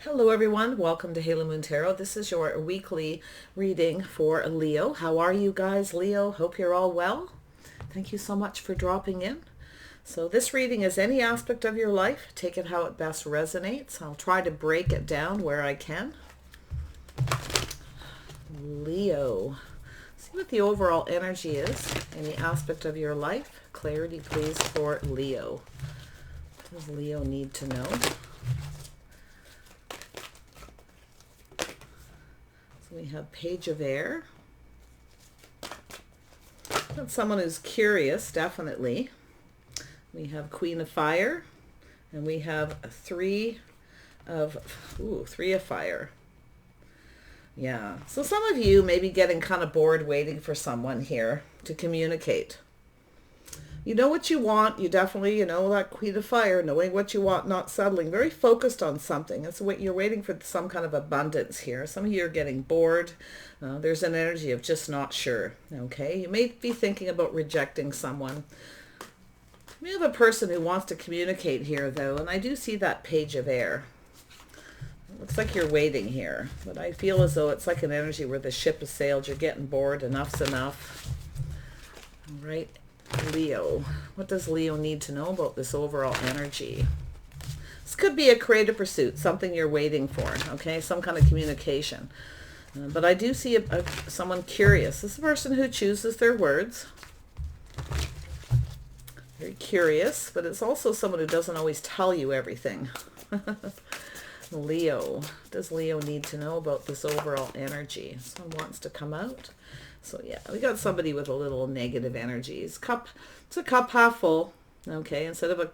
Hello everyone, welcome to Halo Moon Tarot. This is your weekly reading for Leo. How are you guys, Leo? Hope you're all well. Thank you so much for dropping in. So this reading is any aspect of your life. Take it how it best resonates. I'll try to break it down where I can. Leo. See what the overall energy is. Any aspect of your life. Clarity, please, for Leo. What does Leo need to know? We have Page of Air. That's someone who's curious, definitely. We have Queen of Fire, and we have Three of Fire. Yeah, so some of you may be getting kind of bored waiting for someone here to communicate. You know what you want. You definitely, that Queen of Fire, knowing what you want, not settling, very focused on something. It's what you're waiting for, some kind of abundance here. Some of you are getting bored. There's an energy of just not sure. Okay, you may be thinking about rejecting someone. We have a person who wants to communicate here, though, and I do see that Page of Air. It looks like you're waiting here, but I feel as though it's like an energy where the ship has sailed. You're getting bored. Enough's enough. All right. Leo. What does Leo need to know about this overall energy? This could be a creative pursuit, something you're waiting for, okay? Some kind of communication. But I do see someone curious. This is a person who chooses their words. Very curious, but it's also someone who doesn't always tell you everything. Leo. What does Leo need to know about this overall energy? Someone wants to come out. So yeah, we got somebody with a little negative energy. It's a cup half full, okay, instead of a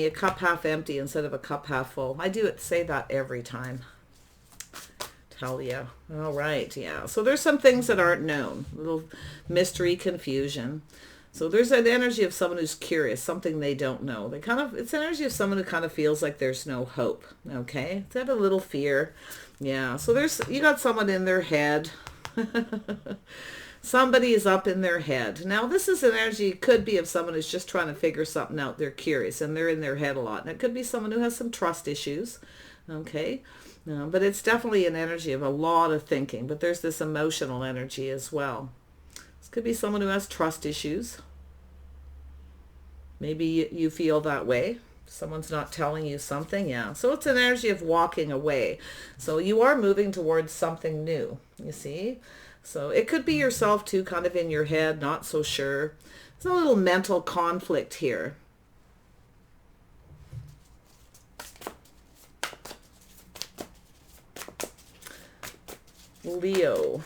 cup half empty instead of a cup half full. I do say that every time. Tell you. All right, yeah. So there's some things that aren't known, a little mystery, confusion. So there's an energy of someone who's curious, something they don't know. It's an energy of someone who kind of feels like there's no hope, okay? They have a little fear. Yeah, so you got someone in their head. Somebody is up in their head. Now this is an energy, could be of someone who's just trying to figure something out. They're curious and they're in their head a lot. And it could be someone who has some trust issues. Okay. But it's definitely an energy of a lot of thinking. But there's this emotional energy as well. This could be someone who has trust issues. Maybe you feel that way. Someone's not telling you something. Yeah. So it's an energy of walking away. So you are moving towards something new, you see. So it could be yourself too, kind of in your head, not so sure. There's a little mental conflict here. Leo.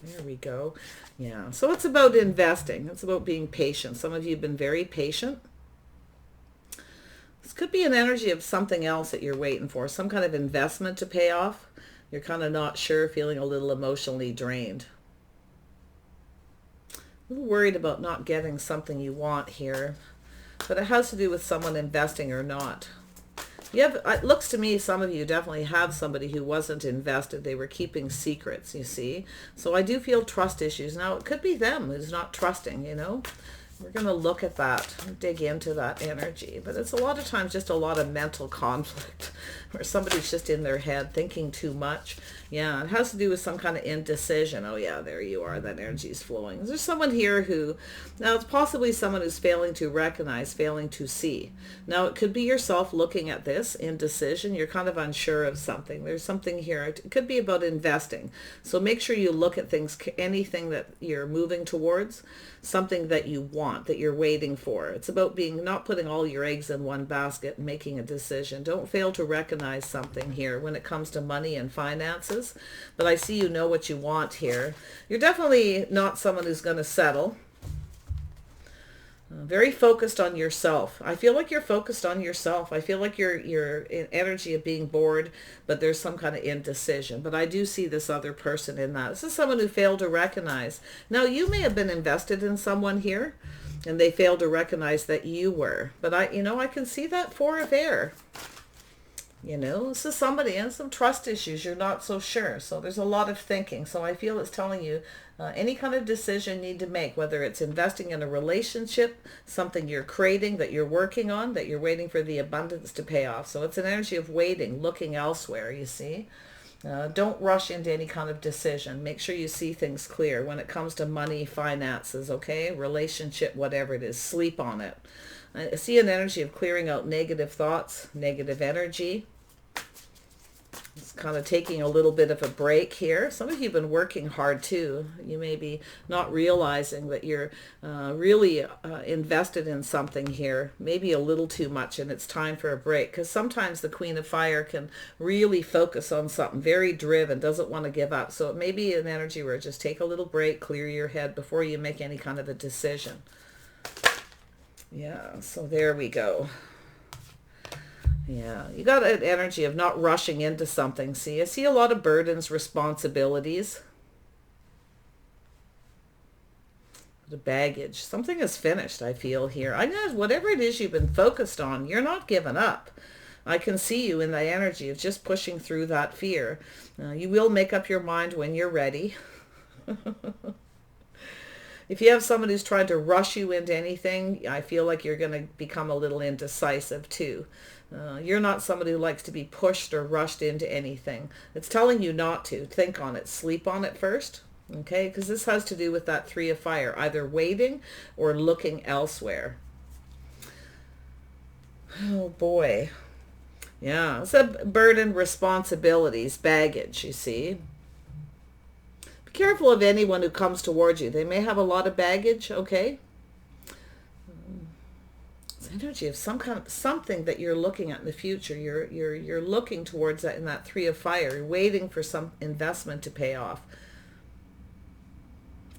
There we go. Yeah. So it's about investing. It's about being patient. Some of you have been very patient. This could be an energy of something else that you're waiting for, some kind of investment to pay off. You're kind of not sure, feeling a little emotionally drained. A little worried about not getting something you want here, but it has to do with someone investing or not. It looks to me some of you definitely have somebody who wasn't invested. They were keeping secrets, you see. So I do feel trust issues. Now, it could be them who's not trusting, We're going to look at that and dig into that energy. But it's a lot of times just a lot of mental conflict where somebody's just in their head thinking too much. Yeah, it has to do with some kind of indecision. Oh yeah, there you are. That energy is flowing. There's someone here now it's possibly someone who's failing to recognize, failing to see. Now it could be yourself looking at this indecision. You're kind of unsure of something. There's something here. It could be about investing. So make sure you look at things, anything that you're moving towards, something that you want, that you're waiting for. It's about not putting all your eggs in one basket and making a decision. Don't fail to recognize something here when it comes to money and finances. But I see you know what you want here. You're definitely not someone who's going to settle. Very focused on yourself. I feel like you're focused on yourself. I feel like you're in energy of being bored, but there's some kind of indecision. But I do see this other person in that. This is someone who failed to recognize. Now, you may have been invested in someone here, and they failed to recognize that you were. But I can see that Four of Air. You know, this is somebody and some trust issues. You're not so sure. So there's a lot of thinking. So I feel it's telling you any kind of decision you need to make, whether it's investing in a relationship, something you're creating that you're working on, that you're waiting for the abundance to pay off. So it's an energy of waiting, looking elsewhere, you see. Don't rush into any kind of decision. Make sure you see things clear when it comes to money, finances, okay? Relationship, whatever it is, sleep on it. I see an energy of clearing out negative thoughts, negative energy. It's kind of taking a little bit of a break here. Some of you have been working hard too. You may be not realizing that you're really invested in something here, maybe a little too much, and it's time for a break. Because sometimes the Queen of Fire can really focus on something, very driven, doesn't want to give up. So it may be an energy where just take a little break, clear your head before you make any kind of a decision. Yeah, so there we go. Yeah, you got an energy of not rushing into something. See, I see a lot of burdens, responsibilities. The baggage. Something is finished, I feel here. I know whatever it is you've been focused on, you're not giving up. I can see you in the energy of just pushing through that fear. You will make up your mind when you're ready. If you have someone who's trying to rush you into anything, I feel like you're going to become a little indecisive too. You're not somebody who likes to be pushed or rushed into anything. It's telling you not to. Think on it. Sleep on it first. Okay? Because this has to do with that Three of Fire. Either waiting or looking elsewhere. Oh boy. Yeah. It's a burden, responsibilities, baggage, you see. Be careful of anyone who comes towards you. They may have a lot of baggage, okay? Energy of some kind of something that you're looking at in the future. You're looking towards that in that Three of Fire. You're waiting for some investment to pay off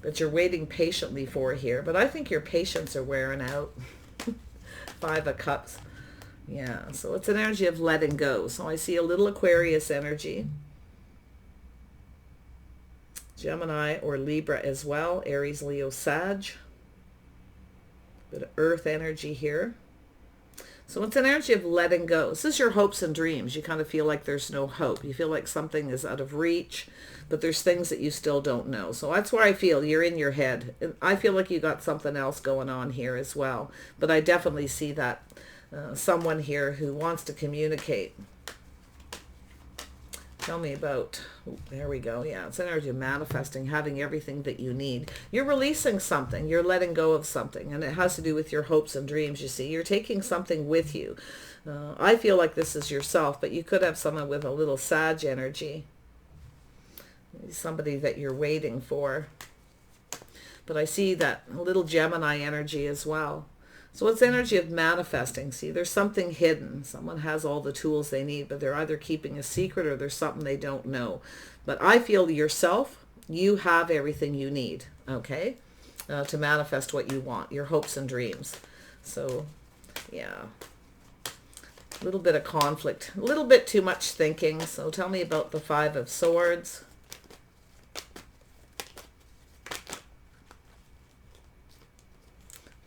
that you're waiting patiently for here. But I think your patience are wearing out. Five of Cups. Yeah, so it's an energy of letting go. So I see a little Aquarius energy. Gemini or Libra as well. Aries, Leo, Sag. Bit of earth energy here. So it's an energy of letting go. This is your hopes and dreams. You kind of feel like there's no hope. You feel like something is out of reach, but there's things that you still don't know. So that's where I feel you're in your head. I feel like you got something else going on here as well. But I definitely see that someone here who wants to communicate. Tell me about, there we go. Yeah, it's energy of manifesting, having everything that you need. You're releasing something. You're letting go of something. And it has to do with your hopes and dreams, you see. You're taking something with you. I feel like this is yourself, but you could have someone with a little Sag energy. Somebody that you're waiting for. But I see that little Gemini energy as well. So it's energy of manifesting. See, there's something hidden. Someone has all the tools they need, but they're either keeping a secret or there's something they don't know. But I feel yourself, you have everything you need, okay, to manifest what you want, your hopes and dreams. So, yeah, a little bit of conflict, a little bit too much thinking. So tell me about the Five of Swords.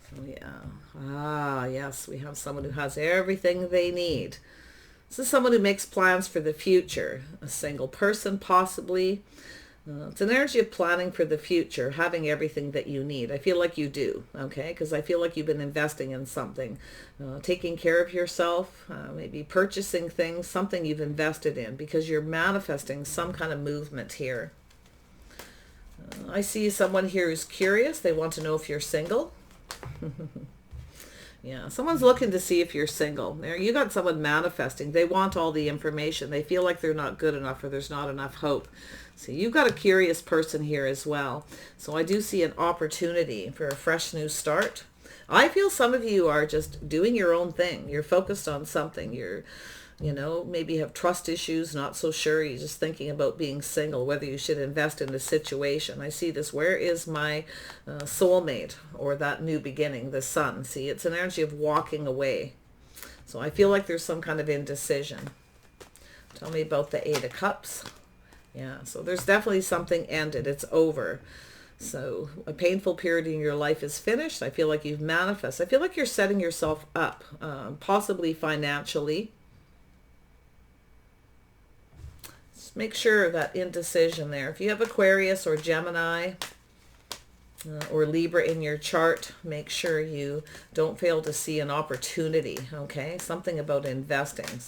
So, yeah. Ah, yes, we have someone who has everything they need. This is someone who makes plans for the future. A single person, possibly. It's an energy of planning for the future, having everything that you need. I feel like you do, okay? Because I feel like you've been investing in something. Taking care of yourself, maybe purchasing things, something you've invested in, because you're manifesting some kind of movement here. I see someone here who's curious. They want to know if you're single. Yeah, someone's looking to see if you're single. There, you got someone manifesting. They want all the information. They feel like they're not good enough or there's not enough hope. So you've got a curious person here as well. So I do see an opportunity for a fresh new start. I feel some of you are just doing your own thing. You're focused on something. You're, you know, maybe have trust issues, not so sure. You're just thinking about being single, whether you should invest in a situation. I see this. Where is my soulmate or that new beginning, the sun? See, it's an energy of walking away. So I feel like there's some kind of indecision. Tell me about the Eight of Cups. Yeah, so there's definitely something ended. It's over. So a painful period in your life is finished. I feel like you've manifested. I feel like you're setting yourself up, possibly financially. Just make sure that indecision there. If you have Aquarius or Gemini or Libra in your chart, make sure you don't fail to see an opportunity, okay? Something about investing.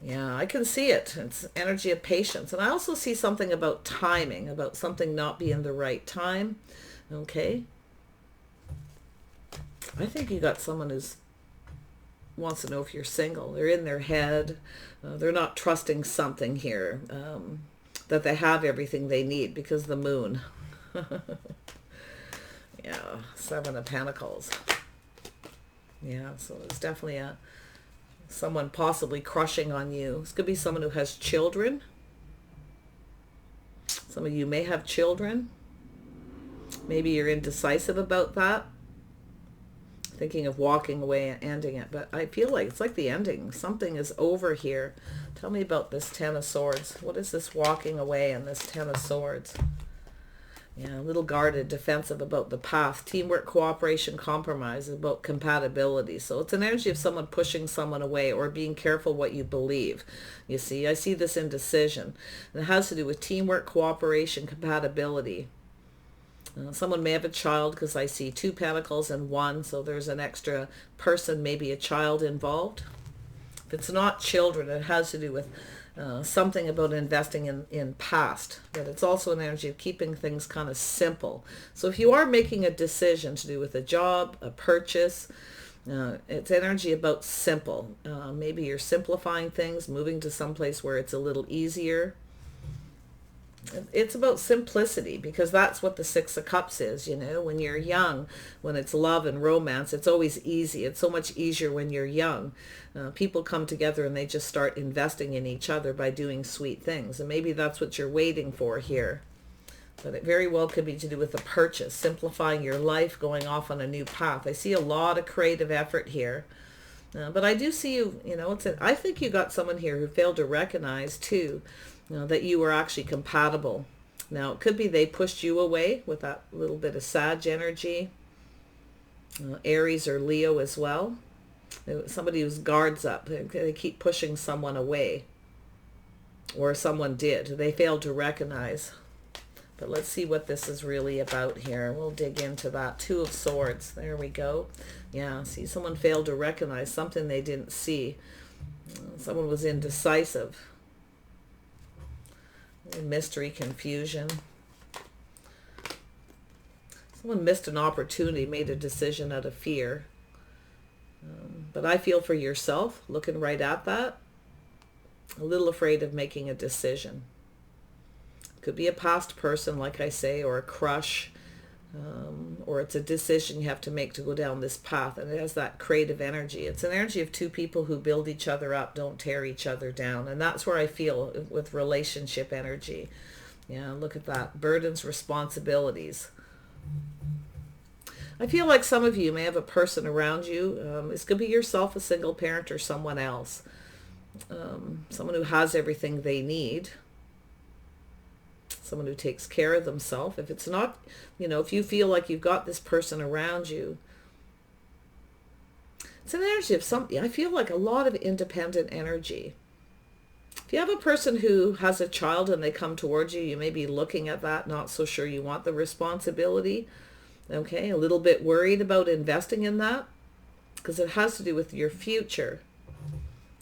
Yeah, I can see it. It's energy of patience. And I also see something about timing, about something not being the right time, okay? I think you got someone who's wants to know if you're single. They're in their head. They're not trusting something here, that they have everything they need because the moon. Yeah, 7 of Pentacles. Yeah, so it's definitely someone possibly crushing on you. This could be someone who has children. Some of you may have children. Maybe you're indecisive about that. Thinking of walking away and ending it, but I feel like it's like the ending. Something is over here. Tell me about this 10 of Swords. What is this walking away and this 10 of Swords? Yeah, a little guarded, defensive about the path. Teamwork, cooperation, compromise, about compatibility. So it's an energy of someone pushing someone away or being careful what you believe. You see, I see this indecision. And it has to do with teamwork, cooperation, compatibility. Someone may have a child because I see 2 Pentacles and 1. So there's an extra person, maybe a child involved. If it's not children, it has to do with something about investing in past, but it's also an energy of keeping things kind of simple. So if you are making a decision to do with a job, a purchase, it's energy about simple. Maybe you're simplifying things, moving to some place where it's a little easier. It's about simplicity, because that's what the 6 of Cups is, you know. When you're young, when it's love and romance, it's always easy. It's so much easier when you're young. People come together and they just start investing in each other by doing sweet things. And maybe that's what you're waiting for here. But it very well could be to do with a purchase, simplifying your life, going off on a new path. I see a lot of creative effort here. But I do see you, you know, I think you got someone here who failed to recognize too, you know, that you were actually compatible. Now, it could be they pushed you away with that little bit of Sag energy. Aries or Leo as well. Somebody whose guards up. They keep pushing someone away. Or someone did. They failed to recognize. But let's see what this is really about here. We'll dig into that. 2 of Swords. There we go. Yeah, see, someone failed to recognize something they didn't see. Someone was indecisive. Mystery, confusion. Someone missed an opportunity, made a decision out of fear. But I feel for yourself, looking right at that, a little afraid of making a decision. Could be a past person, like I say, or a crush, or it's a decision you have to make to go down this path, and it has that creative energy. It's an energy of 2 people who build each other up, don't tear each other down, and that's where I feel with relationship energy. Yeah, look at that. Burdens, responsibilities. I feel like some of you may have a person around you. This could be yourself, a single parent, or someone else. Someone who has everything they need. Someone who takes care of themselves. If it's not, you know, if you feel like you've got this person around you, it's an energy of something. I feel like a lot of independent energy. If you have a person who has a child and they come towards you, you may be looking at that, not so sure you want the responsibility. Okay, a little bit worried about investing in that because it has to do with your future.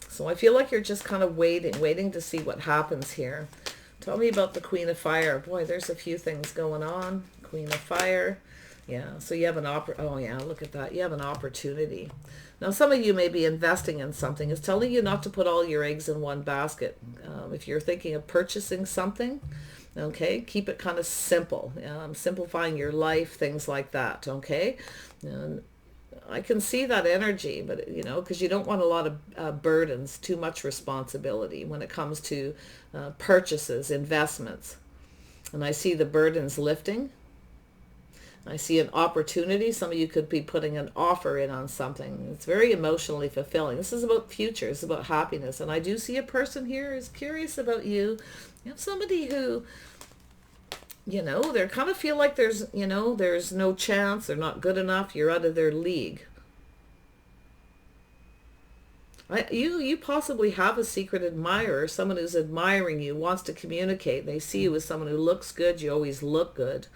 So I feel like you're just kind of waiting to see what happens here. Tell me about the Queen of Fire. Boy, there's a few things going on. Queen of Fire. Yeah, so you have oh yeah, look at that. You have an opportunity. Now, some of you may be investing in something. It's telling you not to put all your eggs in one basket. If you're thinking of purchasing something, okay, keep it kind of simple. Simplifying your life, things like that, okay? And I can see that energy, but, you know, because you don't want a lot of burdens, too much responsibility when it comes to purchases, investments. And I see the burdens lifting. I see an opportunity. Some of you could be putting an offer in on something. It's very emotionally fulfilling. This is about future. It's about happiness. And I do see a person here who's curious about you. You have somebody who, you know, they kind of feel like there's, you know, there's no chance. They're not good enough. You're out of their league. You possibly have a secret admirer, someone who's admiring you, wants to communicate. They see you as someone who looks good. You always look good,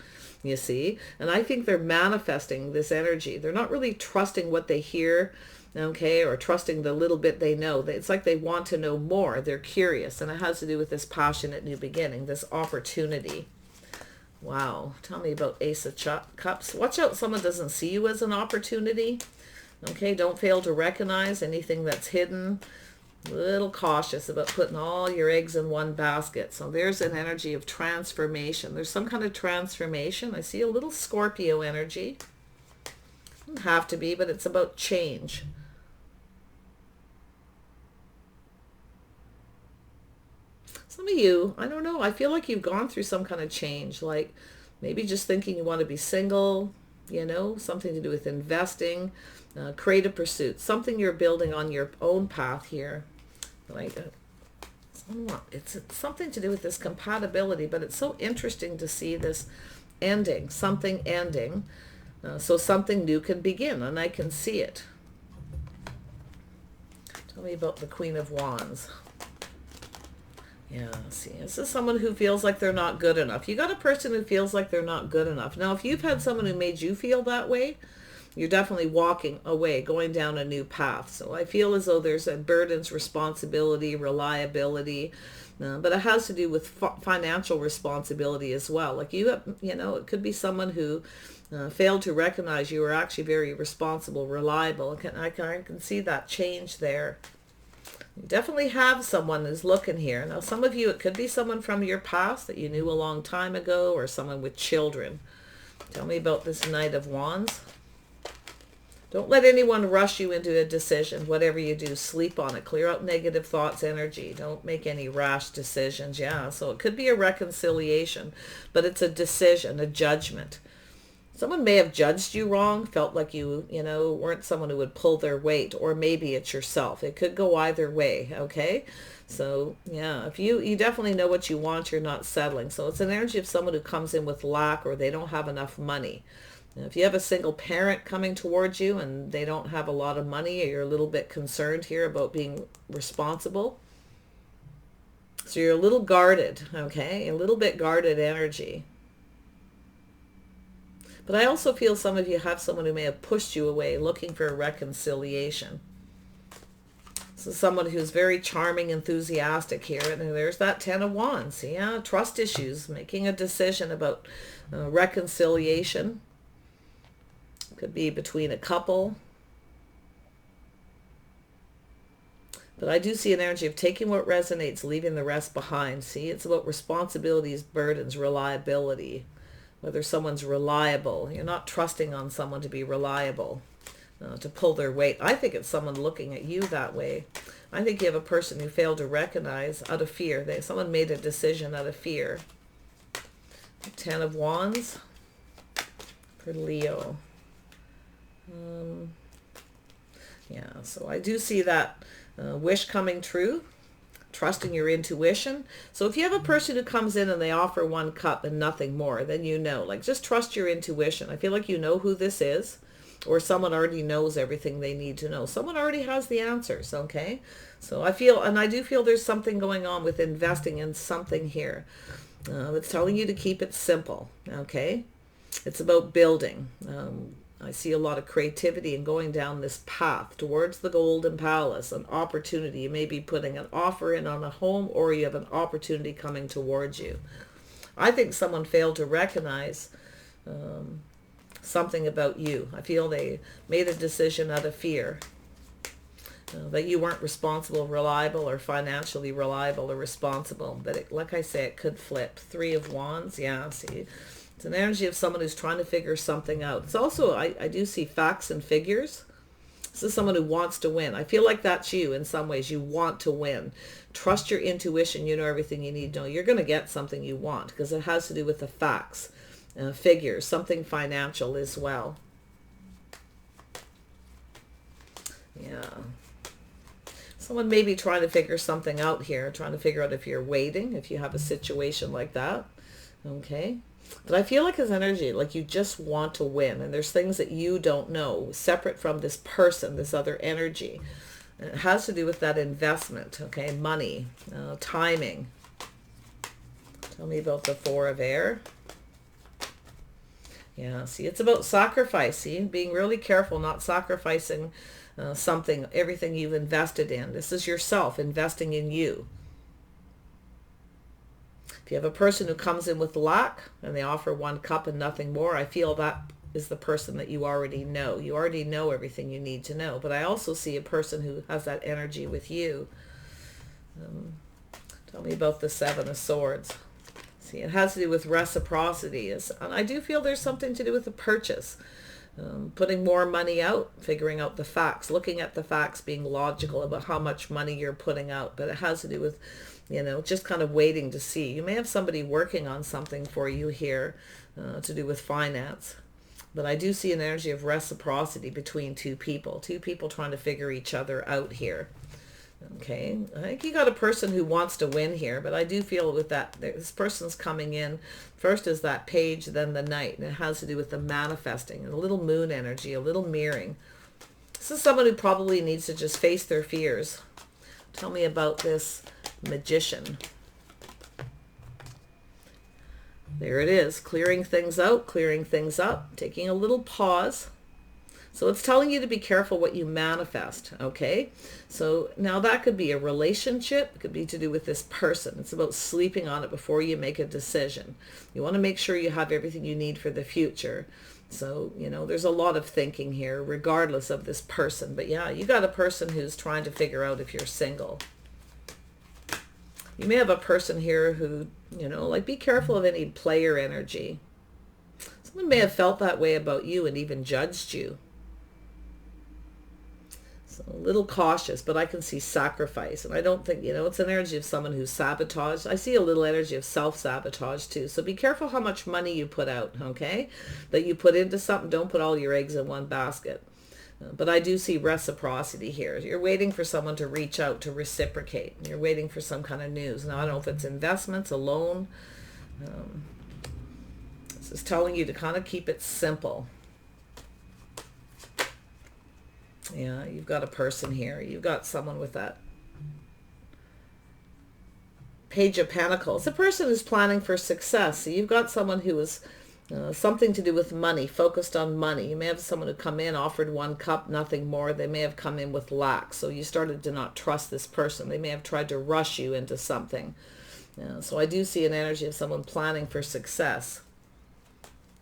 you see. And I think they're manifesting this energy. They're not really trusting what they hear, okay, or trusting the little bit they know. It's like they want to know more. They're curious, and it has to do with this passionate new beginning, this opportunity. Wow. Tell me about Ace of Cups. Watch out someone doesn't see you as an opportunity. Okay, don't fail to recognize anything that's hidden. A little cautious about putting all your eggs in one basket. So there's an energy of transformation. There's some kind of transformation. I see a little Scorpio energy. Doesn't have to be, but it's about change. Some of you, I don't know, I feel like you've gone through some kind of change, like maybe just thinking you want to be single, you know, something to do with investing, creative pursuits, something you're building on your own path here. Like, it's something to do with this compatibility, but it's so interesting to see this ending, something ending, so something new can begin, and I can see it. Tell me about the Queen of Wands. Yeah, see, this is someone who feels like they're not good enough. You got a person who feels like they're not good enough. Now, if you've had someone who made you feel that way, you're definitely walking away, going down a new path. So I feel as though there's a burdens, responsibility, reliability, but it has to do with financial responsibility as well. Like you know, it could be someone who failed to recognize you were actually very responsible, reliable. I can see that change there. You definitely have someone who's looking here. Now, some of you, it could be someone from your past that you knew a long time ago, or someone with children. Tell me about this Knight of Wands. Don't let anyone rush you into a decision. Whatever you do, sleep on it. Clear out negative thoughts, energy. Don't make any rash decisions. Yeah, so it could be a reconciliation, but it's a decision, a judgment. Someone may have judged you wrong, felt like you know, weren't someone who would pull their weight, or maybe it's yourself. It could go either way, okay? So, yeah, if you definitely know what you want, you're not settling. So it's an energy of someone who comes in with lack, or they don't have enough money. Now, if you have a single parent coming towards you and they don't have a lot of money, or you're a little bit concerned here about being responsible. So you're a little guarded, okay? A little bit guarded energy. But I also feel some of you have someone who may have pushed you away, looking for a reconciliation. So someone who's very charming, enthusiastic here. And there's that Ten of Wands. Yeah, trust issues, making a decision about reconciliation. Could be between a couple. But I do see an energy of taking what resonates, leaving the rest behind. See, it's about responsibilities, burdens, reliability. Whether someone's reliable. You're not trusting on someone to be reliable, to pull their weight. I think it's someone looking at you that way. I think you have a person who failed to recognize out of fear. Someone made a decision out of fear. Ten of Wands for Leo. Yeah, so I do see that wish coming true. Trusting your intuition. So if you have a person who comes in and they offer one cup and nothing more, then you know, like, just trust your intuition. I feel like you know who this is, or someone already knows everything they need to know. Someone already has the answers, okay? So I feel, and I do feel there's something going on with investing in something here. It's telling you to keep it simple, okay? It's about building. I see a lot of creativity and going down this path towards the Golden Palace, an opportunity. You may be putting an offer in on a home, or you have an opportunity coming towards you. I think someone failed to recognize something about you. I feel they made a decision out of fear that you weren't responsible, reliable, or financially reliable or responsible. But like I say, it could flip. Three of Wands, yeah, see. It's an energy of someone who's trying to figure something out. It's also, I do see facts and figures. This is someone who wants to win. I feel like that's you in some ways. You want to win. Trust your intuition. You know everything you need to know. You're going to get something you want because it has to do with the facts, figures, something financial as well. Yeah. Someone may be trying to figure something out here, trying to figure out if you're waiting, if you have a situation like that. Okay. But I feel like his energy, like you just want to win. And there's things that you don't know, separate from this person, this other energy. It has to do with that investment, okay? Money, timing. Tell me about the Four of Air. Yeah, see, it's about sacrificing, being really careful, not sacrificing something, everything you've invested in. This is yourself, investing in you. If you have a person who comes in with lack and they offer 1 cup and nothing more, I feel that is the person that you already know. You already know everything you need to know. But I also see a person who has that energy with you. Tell me about the Seven of Swords. See, it has to do with reciprocity. And I do feel there's something to do with the purchase. Putting more money out, figuring out the facts, looking at the facts, being logical about how much money you're putting out. But it has to do with, just kind of waiting to see. You may have somebody working on something for you here to do with finance. But I do see an energy of reciprocity between two people trying to figure each other out here. Okay, I think you got a person who wants to win here, but I do feel with that, this person's coming in. First is that Page, then the Knight, and it has to do with the manifesting, a little moon energy, a little mirroring. This is someone who probably needs to just face their fears. Tell me about this Magician. There it is, clearing things out, clearing things up, taking a little pause. So it's telling you to be careful what you manifest, okay? So now that could be a relationship. It could be to do with this person. It's about sleeping on it before you make a decision. You want to make sure you have everything you need for the future. So, there's a lot of thinking here, regardless of this person. But yeah, you got a person who's trying to figure out if you're single. You may have a person here who, be careful of any player energy. Someone may have felt that way about you and even judged you. So a little cautious, but I can see sacrifice. And I don't think, it's an energy of someone who's sabotaged. I see a little energy of self-sabotage too. So be careful how much money you put out, okay? That you put into something. Don't put all your eggs in one basket. But I do see reciprocity here. You're waiting for someone to reach out, to reciprocate. You're waiting for some kind of news. Now, I don't know if it's investments, a loan. This is telling you to kind of keep it simple. Yeah, you've got a person here. You've got someone with that Page of Pentacles. The person who's planning for success. So you've got someone who is something to do with money, focused on money. You may have someone who come in, offered 1 cup, nothing more. They may have come in with lack. So you started to not trust this person. They may have tried to rush you into something. So I do see an energy of someone planning for success.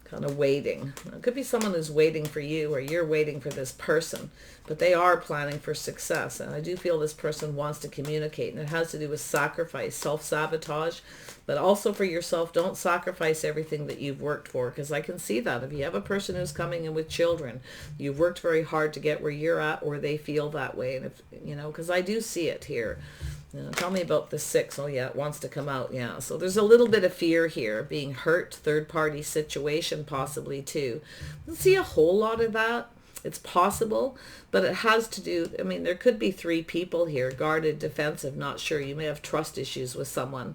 Kind of waiting. It could be someone who's waiting for you, or you're waiting for this person, but they are planning for success. And I do feel this person wants to communicate, and it has to do with sacrifice, self-sabotage, but also for yourself. Don't sacrifice everything that you've worked for, because I can see that. If you have a person who's coming in with children, you've worked very hard to get where you're at, or they feel that way. And if, because I do see it here. Tell me about the 6. Oh yeah, it wants to come out. Yeah, so there's a little bit of fear here, being hurt, third-party situation possibly too. I don't see a whole lot of that. It's possible, but it has to do, there could be 3 people here, guarded, defensive, not sure. You may have trust issues with someone,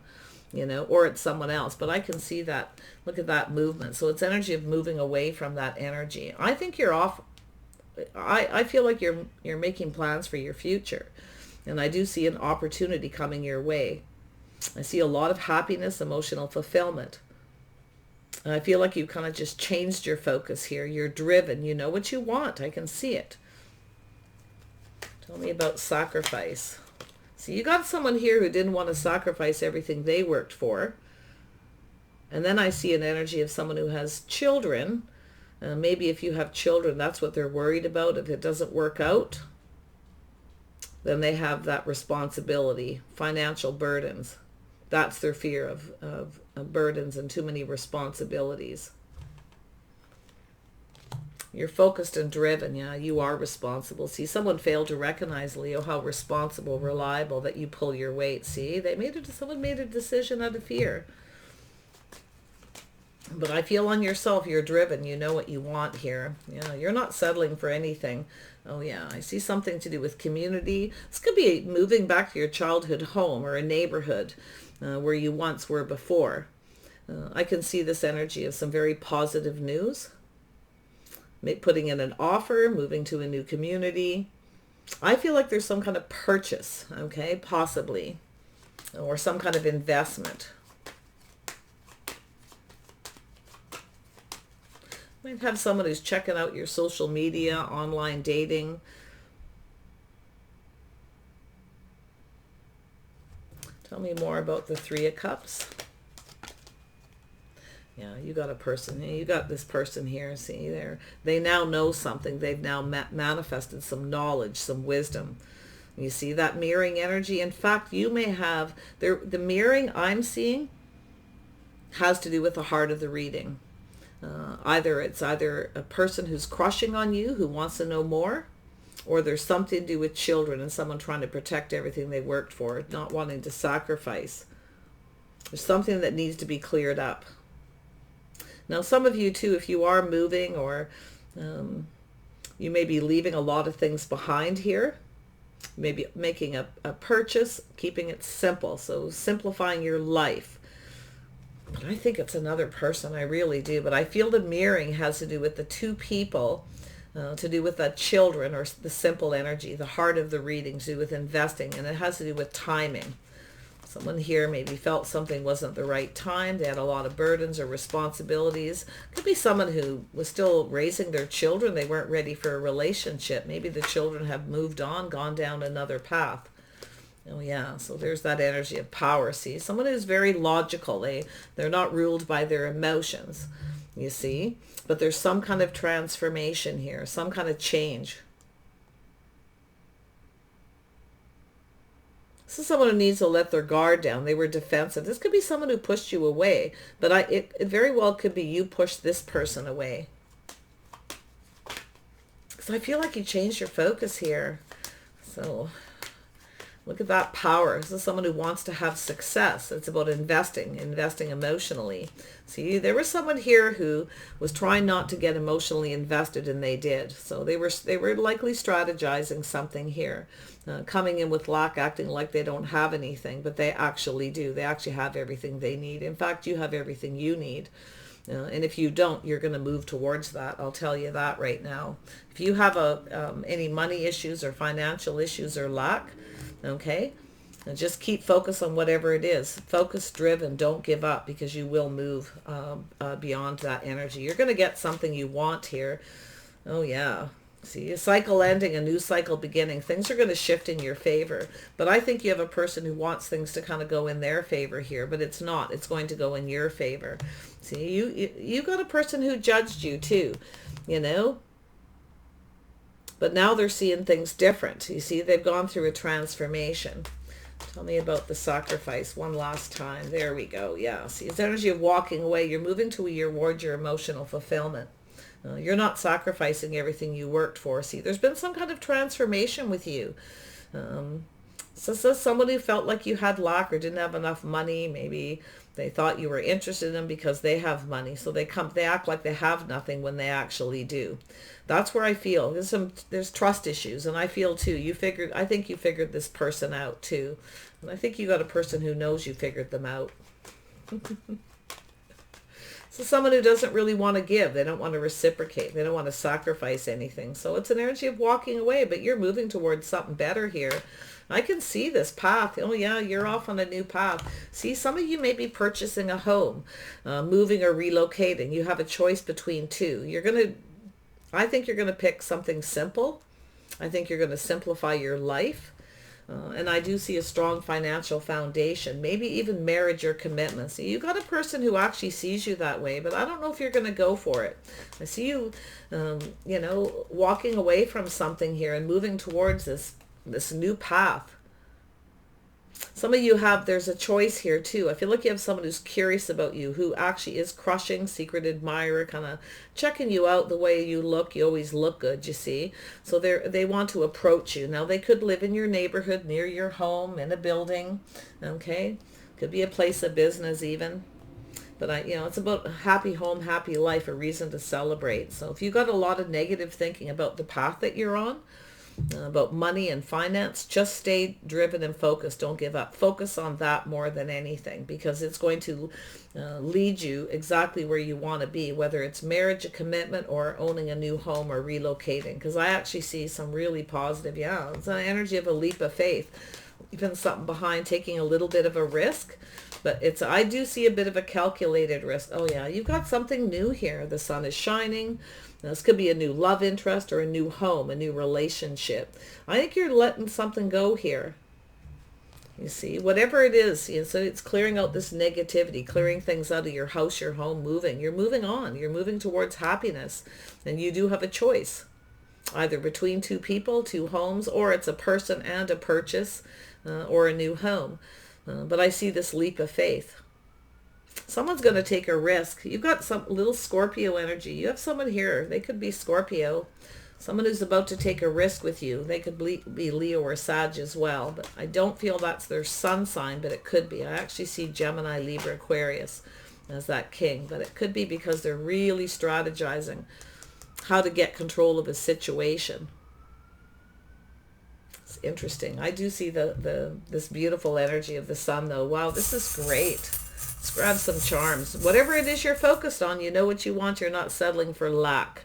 or it's someone else, but I can see that. Look at that movement. So it's energy of moving away from that energy. I think you're off. I feel like you're making plans for your future. And I do see an opportunity coming your way. I see a lot of happiness, emotional fulfillment. And I feel like you kind of just changed your focus here. You're driven. You know what you want. I can see it. Tell me about sacrifice. So you got someone here who didn't want to sacrifice everything they worked for. And then I see an energy of someone who has children. Maybe if you have children, that's what they're worried about. If it doesn't work out, then they have that responsibility, financial burdens. That's their fear of burdens and too many responsibilities. You're focused and driven. Yeah, you are responsible. See, someone failed to recognize, Leo, how responsible, reliable that you pull your weight. See, someone made a decision out of fear. But I feel on yourself, you're driven. You know what you want here. Yeah, you're not settling for anything. Oh yeah, I see something to do with community. This could be moving back to your childhood home or a neighborhood where you once were before. I can see this energy of some very positive news. Putting in an offer, moving to a new community. I feel like there's some kind of purchase, okay, possibly, or some kind of investment. You might have someone who's checking out your social media, online dating. Tell me more about the Three of Cups. Yeah, you got a person. You got this person here. See there. They now know something. They've now manifested some knowledge, some wisdom. You see that mirroring energy. In fact, you may have the mirroring I'm seeing has to do with the heart of the reading. It's either a person who's crushing on you, who wants to know more, or there's something to do with children and someone trying to protect everything they worked for, not wanting to sacrifice. There's something that needs to be cleared up. Now, some of you too, if you are moving, or you may be leaving a lot of things behind here, maybe making a purchase, keeping it simple, so simplifying your life. But I think it's another person, I really do. But I feel the mirroring has to do with the two people, to do with the children, or the simple energy, the heart of the reading, to do with investing, and it has to do with timing. Someone here maybe felt something wasn't the right time. They had a lot of burdens or responsibilities. Could be someone who was still raising their children. They weren't ready for a relationship. Maybe the children have moved on, gone down another path. Oh yeah, so there's that energy of power. See, someone who's very logical. They're not ruled by their emotions, you see. But there's some kind of transformation here, some kind of change. This is someone who needs to let their guard down. They were defensive. This could be someone who pushed you away, but it very well could be you pushed this person away. Because I feel like you changed your focus here. So look at that power. This is someone who wants to have success. It's about investing emotionally. See, there was someone here who was trying not to get emotionally invested, and they did. So they were likely strategizing something here, coming in with lack, acting like they don't have anything, but they actually do. They actually have everything they need. In fact, you have everything you need. And if you don't, you're going to move towards that. I'll tell you that right now. If you have any money issues or financial issues or lack, okay, and just keep focus on whatever it is. Focus driven. Don't give up, because you will move beyond that energy. You're going to get something you want here. Oh yeah. See, a cycle ending, a new cycle beginning. Things are going to shift in your favor. But I think you have a person who wants things to kind of go in their favor here, but it's not. It's going to go in your favor. See, you got a person who judged you too, you know. But now they're seeing things different. You see, they've gone through a transformation. Tell me about the sacrifice one last time. There we go. Yeah, see, it's energy of walking away. You're moving towards your emotional fulfillment. You're not sacrificing everything you worked for. See, there's been some kind of transformation with you. So someone who felt like you had lack or didn't have enough money. Maybe they thought you were interested in them because they have money. So they act like they have nothing when they actually do. That's where I feel there's trust issues, and I feel too. I think you figured this person out too, and I think you got a person who knows you figured them out. So someone who doesn't really want to give. They don't want to reciprocate. They don't want to sacrifice anything. So it's an energy of walking away, but you're moving towards something better here. I can see this path. Oh yeah, you're off on a new path. See, some of you may be purchasing a home, moving or relocating. You have a choice between two. I think you're going to pick something simple. I think you're going to simplify your life. And I do see a strong financial foundation, maybe even marriage or commitment. So you got a person who actually sees you that way, but I don't know if you're going to go for it. I see you, walking away from something here and moving towards this new path. Some of you there's a choice here too. I feel like you have someone who's curious about you, who actually is crushing, secret admirer, kind of checking you out the way you look. You always look good, you see. So they want to approach you. Now they could live in your neighborhood, near your home, in a building, okay? Could be a place of business even. But it's about a happy home, happy life, a reason to celebrate. So if you got a lot of negative thinking about the path that you're on, about money and finance. Just stay driven and focused. Don't give up. Focus on that more than anything, because it's going to lead you exactly where you want to be, whether it's marriage, a commitment, or owning a new home or relocating. Because I actually see some really positive, yeah, it's an energy of a leap of faith, even something behind taking a little bit of a risk. But I do see a bit of a calculated risk. Oh yeah, you've got something new here. The sun is shining. This could be a new love interest or a new home, a new relationship. I think you're letting something go here. You see, whatever it is, so it's clearing out this negativity, clearing things out of your house, your home, moving. You're moving on. You're moving towards happiness. And you do have a choice, either between two people, two homes, or it's a person and a purchase, or a new home. But I see this leap of faith. Someone's going to take a risk. You've got some little Scorpio energy. You have someone here. They could be Scorpio. Someone who's about to take a risk with you. They could be Leo or Sag as well. But I don't feel that's their sun sign, but it could be. I actually see Gemini, Libra, Aquarius as that king. But it could be because they're really strategizing how to get control of a situation. It's interesting. I do see this beautiful energy of the sun, though. Wow, this is great. Let's grab some charms. Whatever it is you're focused on, you know what you want. You're not settling for lack.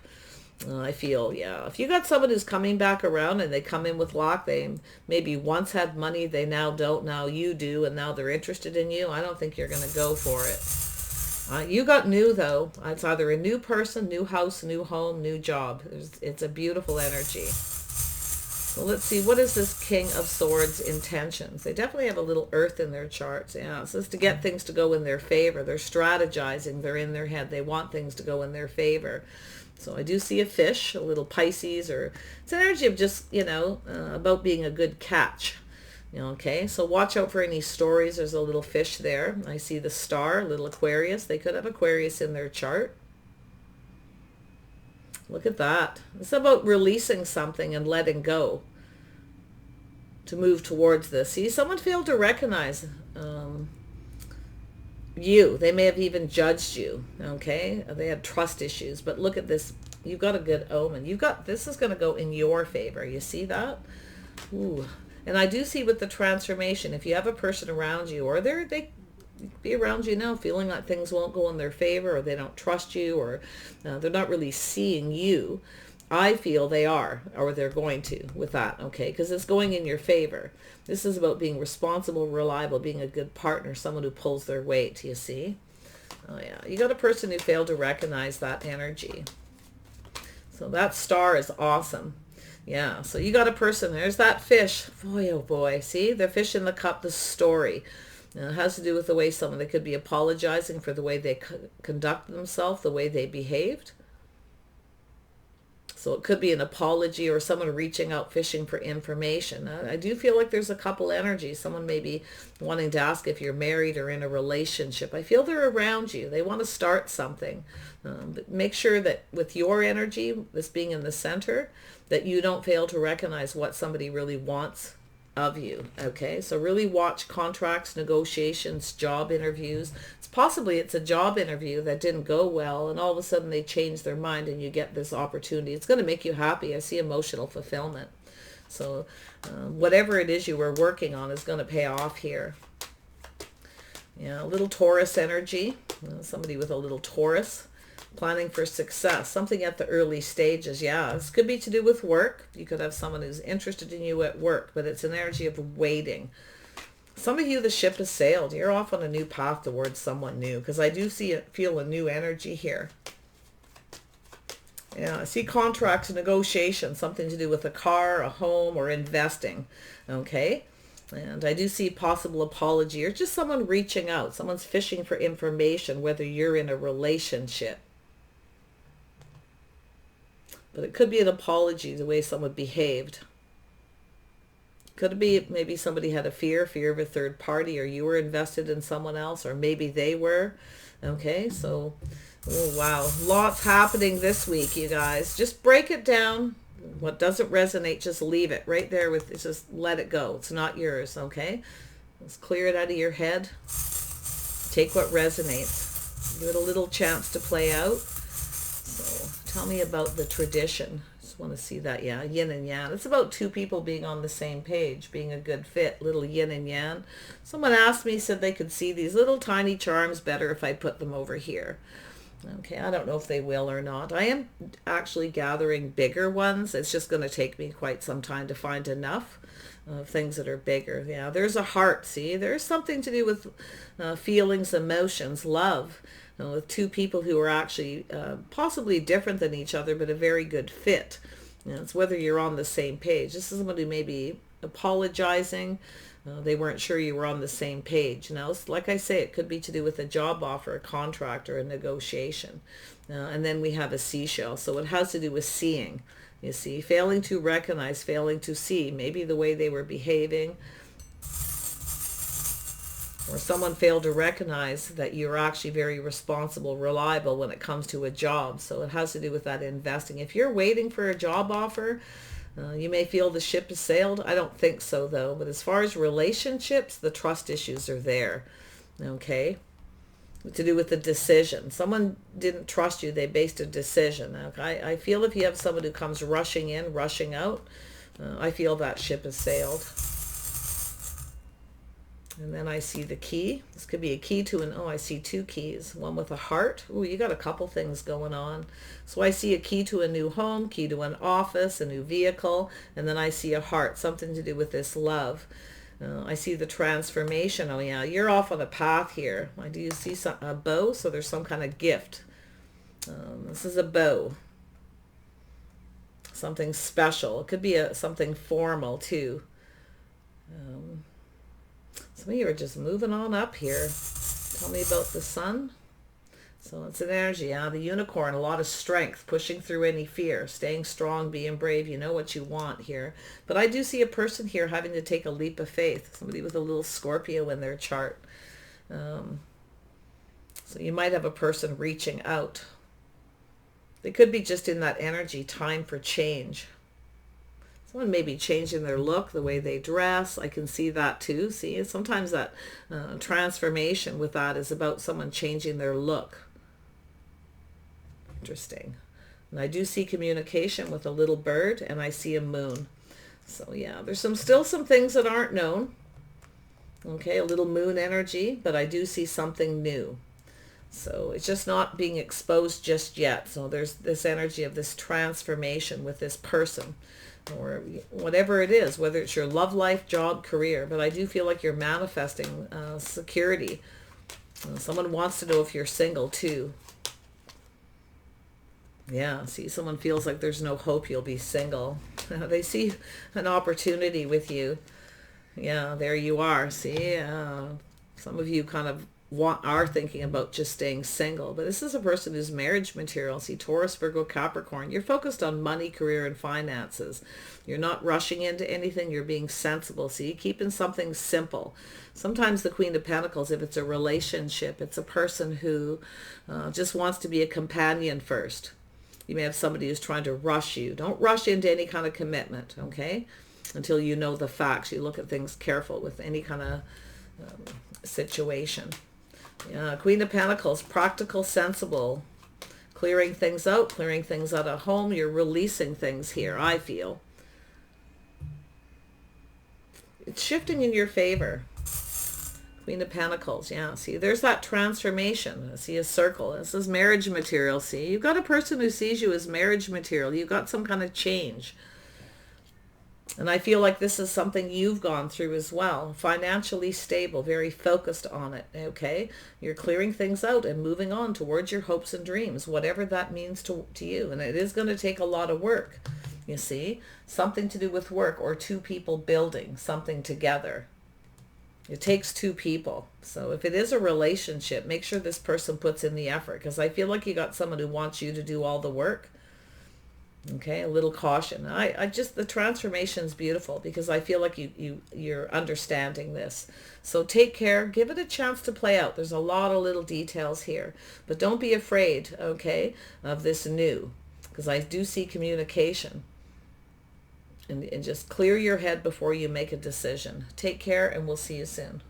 I feel, yeah. If you got someone who's coming back around and they come in with lack, they maybe once had money, they now don't, now you do, and now they're interested in you, I don't think you're going to go for it. You got new, though. It's either a new person, new house, new home, new job. It's a beautiful energy. So let's see, what is this King of Swords intentions? They definitely have a little earth in their charts. Yeah, so it's to get things to go in their favor. They're strategizing. They're in their head. They want things to go in their favor. So I do see a fish, a little Pisces, or it's an energy of just, about being a good catch. Okay, so watch out for any stories. There's a little fish there. I see the star, little Aquarius. They could have Aquarius in their chart. Look at that. It's about releasing something and letting go to move towards this. See, someone failed to recognize you. They may have even judged you, okay? They had trust issues. But look at this. You've got a good omen. This is going to go in your favor. You see that? Ooh. And I do see with the transformation, if you have a person around you, or they be around you now feeling like things won't go in their favor, or they don't trust you, or they're not really seeing you, I feel they are, or they're going to with that, okay? Because it's going in your favor. This is about being responsible, reliable, being a good partner, someone who pulls their weight, you see? Oh yeah, you got a person who failed to recognize that energy. So that star is awesome. Yeah, so you got a person, there's that fish. Boy, oh boy, see? The fish in the cup, the story. It has to do with the way they could be apologizing for the way they conduct themselves, the way they behaved. So it could be an apology or someone reaching out, fishing for information. I do feel like there's a couple energies. Someone may be wanting to ask if you're married or in a relationship. I feel they're around you. They want to start something. But make sure that with your energy, this being in the center, that you don't fail to recognize what somebody really wants of you. Okay, so really watch contracts, negotiations, job interviews. It's a job interview that didn't go well, and all of a sudden they change their mind and you get this opportunity. It's going to make you happy. I see emotional fulfillment. So whatever it is you were working on is going to pay off here. Yeah, a little Taurus energy. Somebody with a little Taurus. Planning for success, something at the early stages. Yeah, this could be to do with work. You could have someone who's interested in you at work, but it's an energy of waiting. Some of you, the ship has sailed. You're off on a new path towards someone new, because I do feel a new energy here. Yeah, I see contracts, negotiations, something to do with a car, a home, or investing. Okay, and I do see possible apology or just someone reaching out. Someone's fishing for information, whether you're in a relationship. But it could be an apology, the way someone behaved. Could be maybe somebody had a fear of a third party, or you were invested in someone else, or maybe they were. Okay, so, oh wow, lots happening this week, you guys. Just break it down. What doesn't resonate, just leave it right there. Just let it go. It's not yours, okay? Let's clear it out of your head. Take what resonates. Give it a little chance to play out. So tell me about the tradition. want to see that, yeah, yin and yang. It's about two people being on the same page, being a good fit, little yin and yang. Someone asked me, said they could see these little tiny charms better if I put them over here. Okay, I don't know if they will or not. I am actually gathering bigger ones. It's just going to take me quite some time to find enough things that are bigger. Yeah, there's a heart, see? There's something to do with feelings, emotions, love, with two people who are actually possibly different than each other, but a very good fit. It's whether you're on the same page. This is somebody maybe apologizing. They weren't sure you were on the same page. Now, like I say, it could be to do with a job offer, a contract, or a negotiation. And then we have a seashell. So it has to do with seeing. You see, failing to recognize, failing to see, maybe the way they were behaving, or someone failed to recognize that you're actually very responsible, reliable when it comes to a job. So it has to do with that investing. If you're waiting for a job offer, you may feel the ship has sailed. I don't think so, though. But as far as relationships, the trust issues are there. Okay? To do with the decision. Someone didn't trust you. They based a decision. Okay? I feel if you have someone who comes rushing in, rushing out, I feel that ship has sailed. And then I see the key. This could be a key to an, oh, I see two keys. One with a heart. Oh, you got a couple things going on. So I see a key to a new home, key to an office, a new vehicle, and then I see a heart, something to do with this love. I see the transformation. Oh, yeah, you're off on a path here. I do see a bow, so there's some kind of gift. This is a bow. Something special. It could be something formal, too. Some of you are just moving on up here. Tell me about the sun. So it's an energy, the unicorn, a lot of strength, pushing through any fear, staying strong, being brave. You know what you want here. But I do see a person here having to take a leap of faith. Somebody with a little Scorpio in their chart. So you might have a person reaching out. They could be just in that energy, time for change. Someone may be changing their look, the way they dress. I can see that too. See, sometimes that transformation with that is about someone changing their look. Interesting. And I do see communication with a little bird, and I see a moon. So yeah, there's still some things that aren't known. Okay, a little moon energy, but I do see something new. So it's just not being exposed just yet. So there's this energy of this transformation with this person, or whatever it is, whether it's your love life, job, career. But I do feel like you're manifesting security. Someone wants to know if you're single too. Yeah, see, someone feels like there's no hope you'll be single. They see an opportunity with you. Yeah, there you are. See, some of you kind of are thinking about just staying single, but this is a person who's marriage material. See, Taurus, Virgo, Capricorn. You're focused on money, career, and finances. You're not rushing into anything. You're being sensible. See, keeping something simple. Sometimes the Queen of Pentacles, if it's a relationship, it's a person who just wants to be a companion first. You may have somebody who's trying to rush you. Don't rush into any kind of commitment, okay? Until you know the facts. You look at things careful with any kind of situation. Queen of Pentacles, practical, sensible, clearing things out of home. You're releasing things here, I feel. It's shifting in your favor. Queen of Pentacles, yeah. See, there's that transformation. I see a circle. This is marriage material, see. You've got a person who sees you as marriage material. You've got some kind of change. And I feel like this is something you've gone through as well. Financially stable, very focused on it, okay? You're clearing things out and moving on towards your hopes and dreams, whatever that means to you. And it is going to take a lot of work, you see? Something to do with work, or two people building something together. It takes two people. So if it is a relationship, make sure this person puts in the effort, because I feel like you got someone who wants you to do all the work. Okay, a little caution. I just, the transformation is beautiful, because I feel like you're understanding this. So take care, give it a chance to play out. There's a lot of little details here, but don't be afraid, okay, of this new, because I do see communication. And just clear your head before you make a decision. Take care, and we'll see you soon.